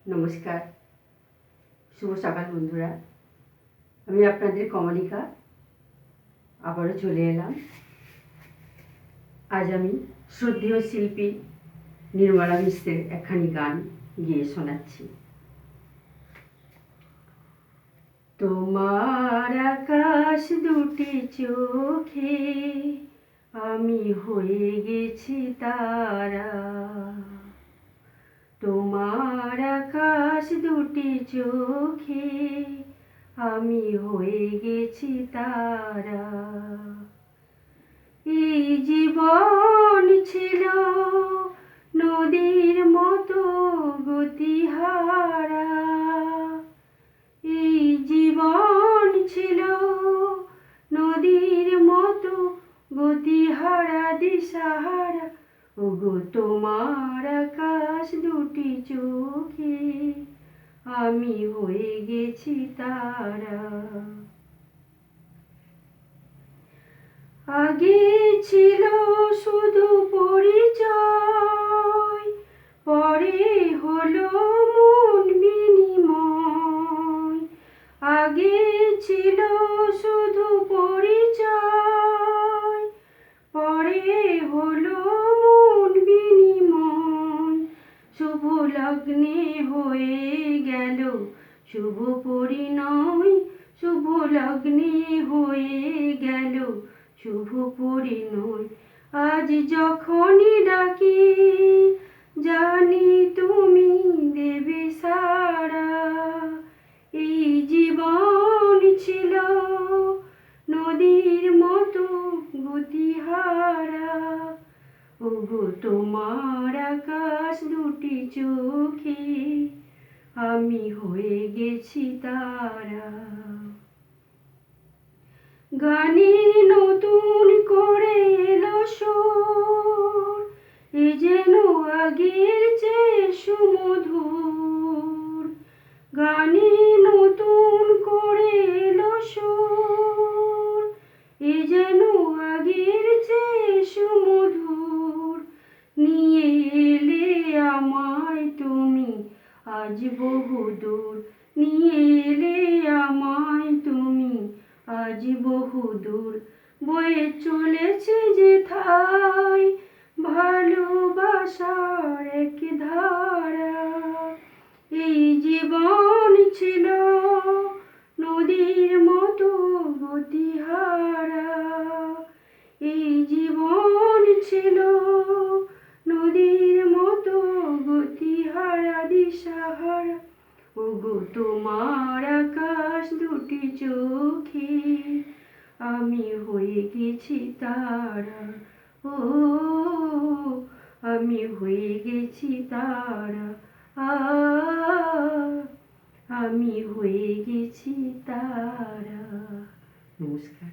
নমস্কার, শুভ সকাল বন্ধুরা। আমি আপনাদের কমলিকা আবারও চলে এলাম। আজ আমি শ্রদ্ধেয় শিল্পী নির্মলা মিশ্রের একখানি গান গিয়ে শোনাচ্ছি। তোমার আকাশ দুটি চোখে আমি হয়ে গেছি তারা, তোমার আকাশ দুটি চোখে আমি হয়ে গেছি তারা। এই জীবন ছিল নদীর মতো গতিহারা, এই জীবন ছিল নদীর মতো গতিহারা দিশাহারা। ওগো তোমার আকাশ দুটি চোখে আমি হয়ে গেছি তারা। আগে ছিল শুধু পরিচয়, পরে হলো মন বিনিময়। আগে ছিল শুধু পরিচয়, পরে হলো মন বিনিময়। শুভ লগ্নে হয়ে গেল শুভ পরিণয়, শুভ লগ্নে হয়ে গেল শুভ পরিণয়। আজ যখনই ডাকি জানি তুমি দেবে সাড়া। এই জীবন ছিল নদীর মতো গতিহারা, ওগো তোমার আকাশ দুটি চোখে আমি হয়ে গেছি তারা। গানে নতুন করে এলো সুর, এ যেন আগের চেয়ে সুমধুর। গানে নতুন করে এলো সুর, এ যেন আগের চেয়ে সুমধুর। নিয়ে এলে আমায় তুমি আজ বহুদূর, নিয়ে এলে আমায় তুমি আজ বহুদূর। বয়ে চলেছে যেথায় ভালোবাসার এক ধারা। এই জীবন ছিল নদীর মতো গতিহারা, এই জীবন ছিল নদীর মতো গতিহারা দিশাহারা। ওগো তোমার আকাশ দুটি চোখে আমি হয়ে গেছি তারা, ও আমি হয়ে গেছি তারা, আমি হয়ে গেছি তারা। নমস্কার।